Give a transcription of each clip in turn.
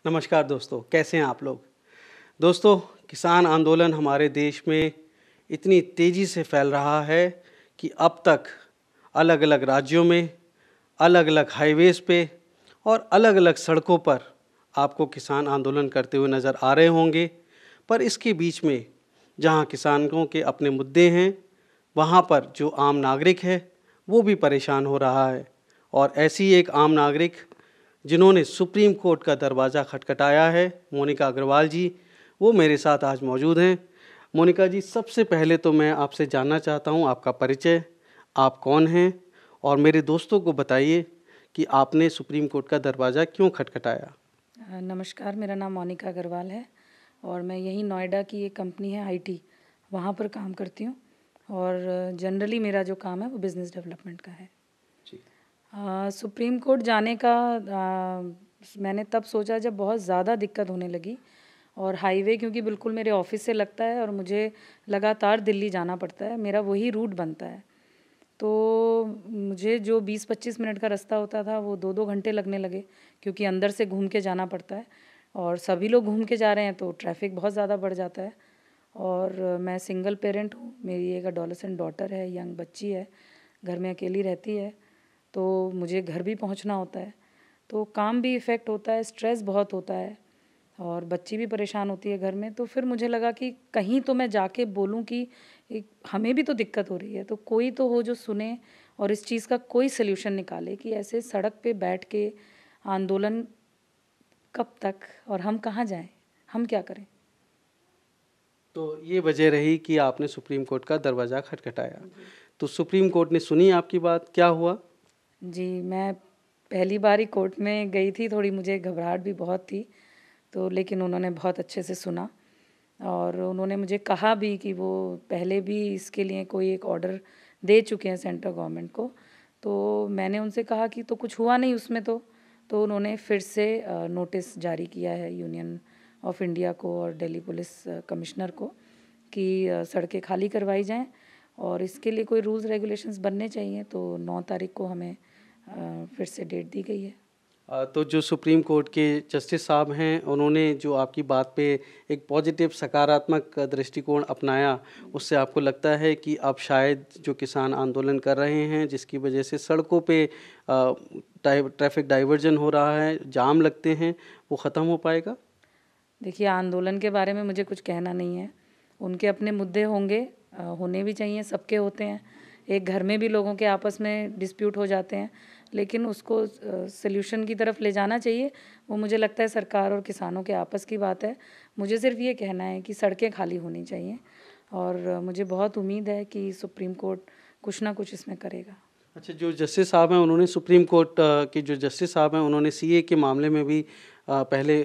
नमस्कार दोस्तों, कैसे हैं आप लोग। दोस्तों, किसान आंदोलन हमारे देश में इतनी तेज़ी से फैल रहा है कि अब तक अलग अलग राज्यों में, अलग अलग हाईवेज़ पे और अलग अलग सड़कों पर आपको किसान आंदोलन करते हुए नज़र आ रहे होंगे। पर इसके बीच में जहाँ किसानों के अपने मुद्दे हैं, वहाँ पर जो आम नागरिक है वो भी परेशान हो रहा है। और ऐसी एक आम नागरिक जिन्होंने सुप्रीम कोर्ट का दरवाज़ा खटखटाया है, मोनिका अग्रवाल जी, वो मेरे साथ आज मौजूद हैं। मोनिका जी, सबसे पहले तो मैं आपसे जानना चाहता हूँ आपका परिचय, आप कौन हैं, और मेरे दोस्तों को बताइए कि आपने सुप्रीम कोर्ट का दरवाज़ा क्यों खटखटाया। नमस्कार, मेरा नाम मोनिका अग्रवाल है और मैं यहीं नोएडा की एक कंपनी है आईटी, वहाँ पर काम करती हूँ। और जनरली मेरा जो काम है वो बिज़नेस डेवलपमेंट का है। सुप्रीम कोर्ट जाने का मैंने तब सोचा जब बहुत ज़्यादा दिक्कत होने लगी और हाईवे क्योंकि बिल्कुल मेरे ऑफिस से लगता है और मुझे लगातार दिल्ली जाना पड़ता है, मेरा वही रूट बनता है। तो मुझे जो 20-25 मिनट का रास्ता होता था वो 2-2 घंटे लगने लगे, क्योंकि अंदर से घूम के जाना पड़ता है और सभी लोग घूम के जा रहे हैं तो ट्रैफिक बहुत ज़्यादा बढ़ जाता है। और मैं सिंगल पेरेंट हूँ, मेरी एक एडोलेसेंट डॉटर है, यंग बच्ची है, घर में अकेली रहती है, तो मुझे घर भी पहुँचना होता है, तो काम भी इफ़ेक्ट होता है, स्ट्रेस बहुत होता है और बच्ची भी परेशान होती है घर में। तो फिर मुझे लगा कि कहीं तो मैं जाके बोलूँ कि एक हमें भी तो दिक्कत हो रही है, तो कोई तो हो जो सुने और इस चीज़ का कोई सल्यूशन निकाले कि ऐसे सड़क पे बैठ के आंदोलन कब तक और हम कहाँ जाएं, हम क्या करें। तो ये वजह रही कि आपने सुप्रीम कोर्ट का दरवाज़ा खटखटाया। तो सुप्रीम कोर्ट ने सुनी आपकी बात, क्या हुआ। जी, मैं पहली बार ही कोर्ट में गई थी, थोड़ी मुझे घबराहट भी बहुत थी, तो लेकिन उन्होंने बहुत अच्छे से सुना और उन्होंने मुझे कहा भी कि वो पहले भी इसके लिए कोई एक ऑर्डर दे चुके हैं सेंट्रल गवर्नमेंट को। तो मैंने उनसे कहा कि तो कुछ हुआ नहीं उसमें, तो उन्होंने फिर से नोटिस जारी किया है यूनियन ऑफ इंडिया को और दिल्ली पुलिस कमिश्नर को कि सड़कें खाली करवाई जाएं और इसके लिए कोई रूल्स रेगुलेशंस बनने चाहिए। तो 9 तारीख को हमें फिर से डेट दी गई है। तो जो सुप्रीम कोर्ट के जस्टिस साहब हैं, उन्होंने जो आपकी बात पे एक पॉजिटिव सकारात्मक दृष्टिकोण अपनाया, उससे आपको लगता है कि अब शायद जो किसान आंदोलन कर रहे हैं, जिसकी वजह से सड़कों पे ट्रैफिक डाइवर्जन हो रहा है, जाम लगते हैं, वो ख़त्म हो पाएगा। देखिए, आंदोलन के बारे में मुझे कुछ कहना नहीं है, उनके अपने मुद्दे होंगे, होने भी चाहिए, सबके होते हैं। एक घर में भी लोगों के आपस में डिस्प्यूट हो जाते हैं, लेकिन उसको सल्यूशन की तरफ ले जाना चाहिए। वो मुझे लगता है सरकार और किसानों के आपस की बात है। मुझे सिर्फ ये कहना है कि सड़कें खाली होनी चाहिए और मुझे बहुत उम्मीद है कि सुप्रीम कोर्ट कुछ ना कुछ इसमें करेगा। अच्छा, जो जस्टिस साहब हैं, उन्होंने सुप्रीम कोर्ट के जो जस्टिस साहब हैं, उन्होंने सीए के मामले में भी पहले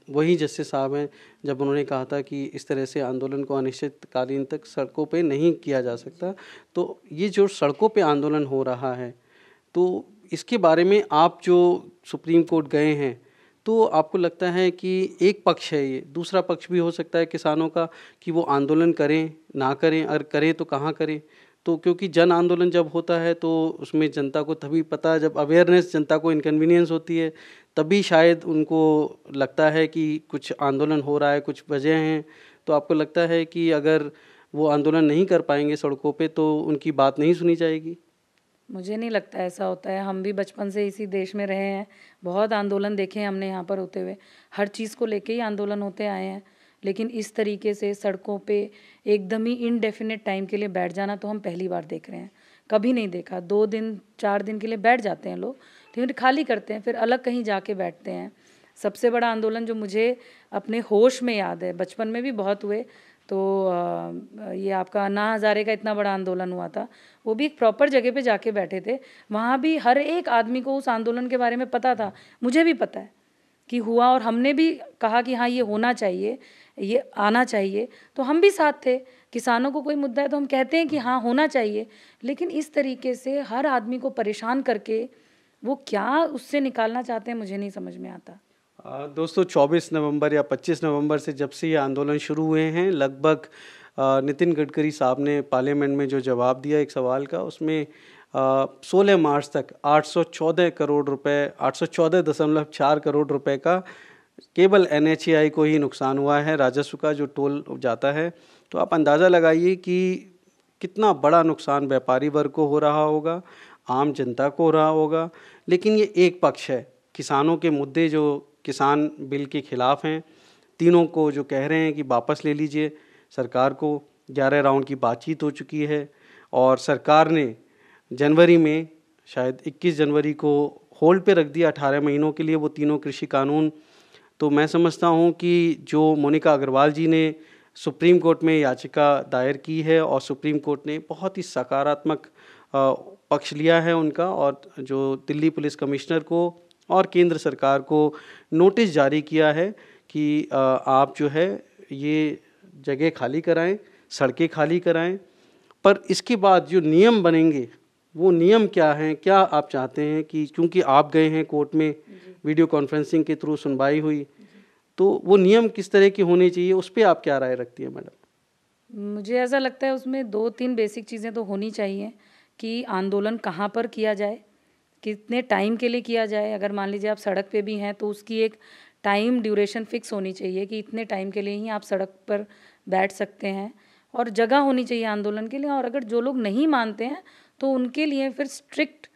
वही जस्टिस साहब हैं जब उन्होंने कहा था कि इस तरह से आंदोलन को अनिश्चितकालीन तक सड़कों पे नहीं किया जा सकता। तो ये जो सड़कों पे आंदोलन हो रहा है, तो इसके बारे में आप जो सुप्रीम कोर्ट गए हैं, तो आपको लगता है कि एक पक्ष है ये, दूसरा पक्ष भी हो सकता है किसानों का कि वो आंदोलन करें, ना करें, और करें तो कहाँ करें। तो क्योंकि जन आंदोलन जब होता है तो उसमें जनता को तभी पता, जब अवेयरनेस, जनता को इनकन्वीनियंस होती है, तभी शायद उनको लगता है कि कुछ आंदोलन हो रहा है, कुछ वजह हैं। तो आपको लगता है कि अगर वो आंदोलन नहीं कर पाएंगे सड़कों पे तो उनकी बात नहीं सुनी जाएगी। मुझे नहीं लगता ऐसा होता है, हम भी बचपन से इसी देश में रहे हैं, बहुत आंदोलन देखे हैं हमने यहाँ पर होते हुए, हर चीज़ को लेके ही आंदोलन होते आए हैं। लेकिन इस तरीके से सड़कों पे एकदम ही इनडेफिनेट टाइम के लिए बैठ जाना तो हम पहली बार देख रहे हैं, कभी नहीं देखा। 2 दिन 4 दिन के लिए बैठ जाते हैं लोग, लेकिन खाली करते हैं, फिर अलग कहीं जाके बैठते हैं। सबसे बड़ा आंदोलन जो मुझे अपने होश में याद है, बचपन में भी बहुत हुए, तो ये आपका अन्ना हज़ारे का इतना बड़ा आंदोलन हुआ था, वो भी एक प्रॉपर जगह पे जाके बैठे थे। वहाँ भी हर एक आदमी को उस आंदोलन के बारे में पता था, मुझे भी पता है कि हुआ और हमने भी कहा कि हाँ ये होना चाहिए, ये आना चाहिए, तो हम भी साथ थे। किसानों को कोई मुद्दा है तो हम कहते हैं कि हाँ होना चाहिए, लेकिन इस तरीके से हर आदमी को परेशान करके वो क्या उससे निकालना चाहते हैं मुझे नहीं समझ में आता। दोस्तों, 24 नवंबर या 25 नवंबर से जब से ये आंदोलन शुरू हुए हैं, लगभग नितिन गडकरी साहब ने पार्लियामेंट में जो जवाब दिया एक सवाल का, उसमें 16 मार्च तक 814 करोड़ रुपए, 814.4 करोड़ रुपए का केवल NHAI को ही नुकसान हुआ है, राजस्व का जो टोल जाता है। तो आप अंदाज़ा लगाइए कि कितना बड़ा नुकसान व्यापारी वर्ग को हो रहा होगा, आम जनता को हो रहा होगा। लेकिन ये एक पक्ष है, किसानों के मुद्दे जो किसान बिल के खिलाफ हैं, तीनों को जो कह रहे हैं कि वापस ले लीजिए, सरकार को 11 राउंड की बातचीत हो चुकी है और सरकार ने जनवरी में शायद 21 जनवरी को होल्ड पे रख दिया 18 महीनों के लिए वो तीनों कृषि कानून। तो मैं समझता हूँ कि जो मोनिका अग्रवाल जी ने सुप्रीम कोर्ट में याचिका दायर की है और सुप्रीम कोर्ट ने बहुत ही सकारात्मक पक्ष लिया है उनका, और जो दिल्ली पुलिस कमिश्नर को और केंद्र सरकार को नोटिस जारी किया है कि आप जो है ये जगह खाली कराएं, सड़कें खाली कराएं। पर इसके बाद जो नियम बनेंगे वो नियम क्या हैं, क्या आप चाहते हैं कि, क्योंकि आप गए हैं कोर्ट में, वीडियो कॉन्फ्रेंसिंग के थ्रू सुनवाई हुई, तो वो नियम किस तरह के होने चाहिए, उस पर आप क्या राय रखती हैं मैडम? मुझे ऐसा लगता है उसमें 2-3 बेसिक चीज़ें तो होनी चाहिए कि आंदोलन कहाँ पर किया जाए, कितने टाइम के लिए किया जाए। अगर मान लीजिए आप सड़क पे भी हैं तो उसकी एक टाइम ड्यूरेशन फिक्स होनी चाहिए कि इतने टाइम के लिए ही आप सड़क पर बैठ सकते हैं, और जगह होनी चाहिए आंदोलन के लिए। और अगर जो लोग नहीं मानते हैं तो उनके लिए फिर स्ट्रिक्ट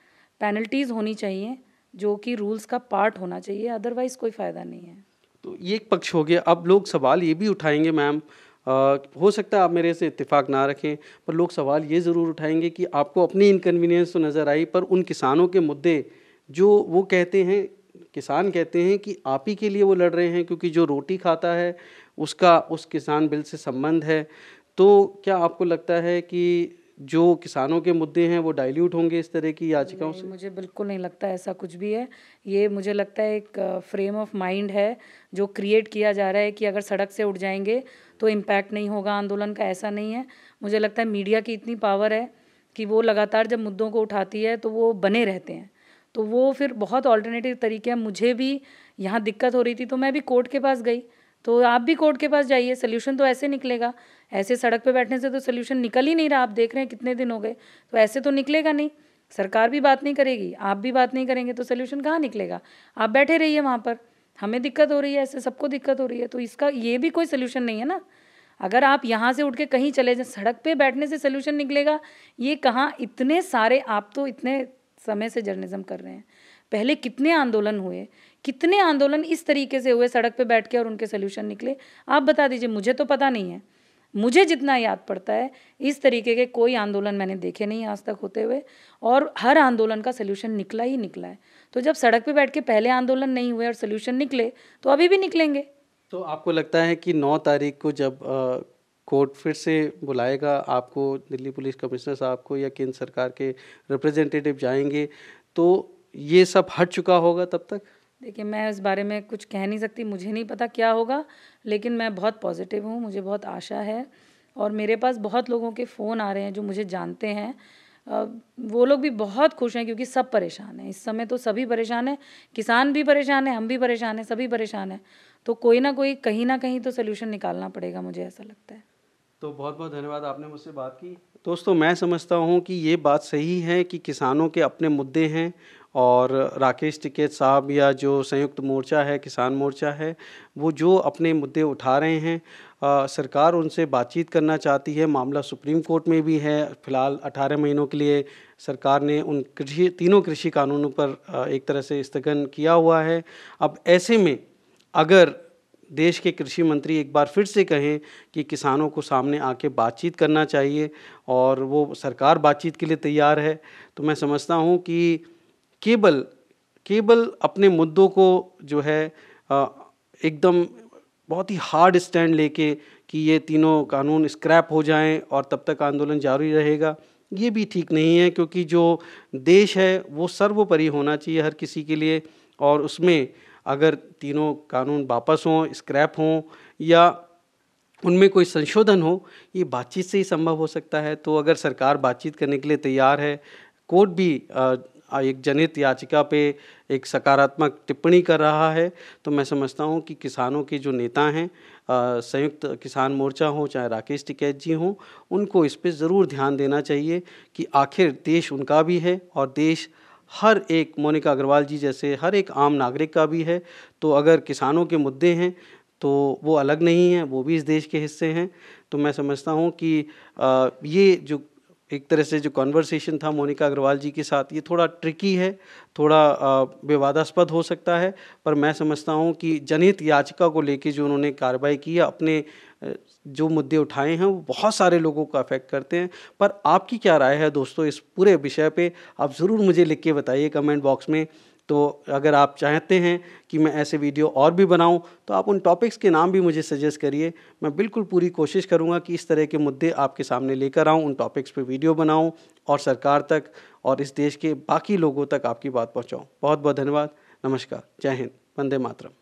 पेनल्टीज़ होनी चाहिए, जो कि रूल्स का पार्ट होना चाहिए, अदरवाइज़ कोई फ़ायदा नहीं है। तो ये एक पक्ष हो गया। अब लोग सवाल ये भी उठाएंगे मैम, हो सकता है आप मेरे से इत्तेफाक ना रखें, पर लोग सवाल ये ज़रूर उठाएंगे कि आपको अपनी इनकन्वीनियंस तो नज़र आई, पर उन किसानों के मुद्दे जो वो कहते हैं, किसान कहते हैं कि आप ही के लिए वो लड़ रहे हैं, क्योंकि जो रोटी खाता है उसका उस किसान बिल से संबंध है। तो क्या आपको लगता है कि जो किसानों के मुद्दे हैं वो डाइल्यूट होंगे इस तरह की याचिकाओं नहीं, से? मुझे बिल्कुल नहीं लगता ऐसा कुछ भी है। ये मुझे लगता है एक फ्रेम ऑफ माइंड है जो क्रिएट किया जा रहा है कि अगर सड़क से उठ जाएंगे तो इम्पैक्ट नहीं होगा आंदोलन का। ऐसा नहीं है। मुझे लगता है मीडिया की इतनी पावर है कि वो लगातार जब मुद्दों को उठाती है तो वो बने रहते हैं, तो वो फिर बहुत ऑल्टरनेटिव तरीके हैं। मुझे भी यहाँ दिक्कत हो रही थी तो मैं भी कोर्ट के पास गई, तो आप भी कोर्ट के पास जाइए, सोल्यूशन तो ऐसे निकलेगा। ऐसे सड़क पे बैठने से तो सोल्यूशन निकल ही नहीं रहा। आप देख रहे हैं कितने दिन हो गए, तो ऐसे तो निकलेगा नहीं। सरकार भी बात नहीं करेगी, आप भी बात नहीं करेंगे, तो सोल्यूशन कहाँ निकलेगा। आप बैठे रहिए वहाँ पर, हमें दिक्कत हो रही है, ऐसे सबको दिक्कत हो रही है, तो इसका ये भी कोई सोल्यूशन नहीं है ना। अगर आप यहाँ से उठ के कहीं चले जाए, सड़क पे बैठने से सोल्यूशन निकलेगा, ये कहाँ। इतने सारे, आप तो इतने समय से जर्नलिज्म कर रहे हैं, पहले कितने आंदोलन हुए, कितने आंदोलन इस तरीके से हुए सड़क पे बैठ के और उनके सोल्यूशन निकले। आप बता दीजिए, मुझे तो पता नहीं है। मुझे जितना याद पड़ता है इस तरीके के कोई आंदोलन मैंने देखे नहीं आज तक होते हुए, और हर आंदोलन का सोल्यूशन निकला ही निकला है। तो जब सड़क पे बैठ के पहले आंदोलन नहीं हुए और सोल्यूशन निकले, तो अभी भी निकलेंगे। तो आपको लगता है कि 9 तारीख को जब कोर्ट फिर से बुलाएगा आपको, दिल्ली पुलिस कमिश्नर साहब को या केंद्र सरकार के रिप्रेजेंटेटिव जाएंगे, तो ये सब हट चुका होगा तब तक? देखिए, मैं इस बारे में कुछ कह नहीं सकती, मुझे नहीं पता क्या होगा, लेकिन मैं बहुत पॉजिटिव हूँ, मुझे बहुत आशा है। और मेरे पास बहुत लोगों के फ़ोन आ रहे हैं जो मुझे जानते हैं। वो लोग भी बहुत खुश हैं क्योंकि सब परेशान हैं इस समय। तो सभी परेशान हैं, किसान भी परेशान हैं, हम भी परेशान हैं, सभी परेशान हैं। तो कोई ना कोई, कहीं ना कहीं तो सोल्यूशन निकालना पड़ेगा, मुझे ऐसा लगता है। तो बहुत बहुत धन्यवाद, आपने मुझसे बात की। दोस्तों, मैं समझता हूँ कि ये बात सही है कि किसानों के अपने मुद्दे हैं, और राकेश टिकैत साहब या जो संयुक्त मोर्चा है, किसान मोर्चा है, वो जो अपने मुद्दे उठा रहे हैं, सरकार उनसे बातचीत करना चाहती है। मामला सुप्रीम कोर्ट में भी है। फ़िलहाल 18 महीनों के लिए सरकार ने उन तीनों कृषि कानूनों पर एक तरह से स्थगन किया हुआ है। अब ऐसे में अगर देश के कृषि मंत्री एक बार फिर से कहें कि किसानों को सामने आके बातचीत करना चाहिए और वो सरकार बातचीत के लिए तैयार है, तो मैं समझता हूँ कि केवल अपने मुद्दों को जो है एकदम बहुत ही हार्ड स्टैंड लेके कि ये तीनों कानून स्क्रैप हो जाएं और तब तक आंदोलन जारी रहेगा, ये भी ठीक नहीं है। क्योंकि जो देश है वो सर्वोपरि होना चाहिए हर किसी के लिए, और उसमें अगर तीनों कानून वापस हों, स्क्रैप हों, या उनमें कोई संशोधन हो, ये बातचीत से ही संभव हो सकता है। तो अगर सरकार बातचीत करने के लिए तैयार है, कोर्ट भी एक जनहित याचिका पे एक सकारात्मक टिप्पणी कर रहा है, तो मैं समझता हूँ कि किसानों के जो नेता हैं, संयुक्त किसान मोर्चा हो चाहे राकेश टिकैत जी हों, उनको इस पे ज़रूर ध्यान देना चाहिए कि आखिर देश उनका भी है और देश हर एक मोनिका अग्रवाल जी जैसे हर एक आम नागरिक का भी है। तो अगर किसानों के मुद्दे हैं तो वो अलग नहीं हैं, वो भी इस देश के हिस्से हैं। तो मैं समझता हूँ कि ये जो एक तरह से जो कन्वर्सेशन था मोनिका अग्रवाल जी के साथ, ये थोड़ा ट्रिकी है, थोड़ा विवादास्पद हो सकता है, पर मैं समझता हूँ कि जनहित याचिका को लेके जो उन्होंने कार्रवाई की है, अपने जो मुद्दे उठाए हैं वो बहुत सारे लोगों को अफेक्ट करते हैं। पर आपकी क्या राय है दोस्तों इस पूरे विषय पे? आप ज़रूर मुझे लिख के बताइए कमेंट बॉक्स में। तो अगर आप चाहते हैं कि मैं ऐसे वीडियो और भी बनाऊं, तो आप उन टॉपिक्स के नाम भी मुझे सजेस्ट करिए। मैं बिल्कुल पूरी कोशिश करूंगा कि इस तरह के मुद्दे आपके सामने लेकर आऊं, उन टॉपिक्स पे वीडियो बनाऊं और सरकार तक और इस देश के बाकी लोगों तक आपकी बात पहुंचाऊं। बहुत बहुत धन्यवाद। नमस्कार। जय हिंद। वंदे मातरम।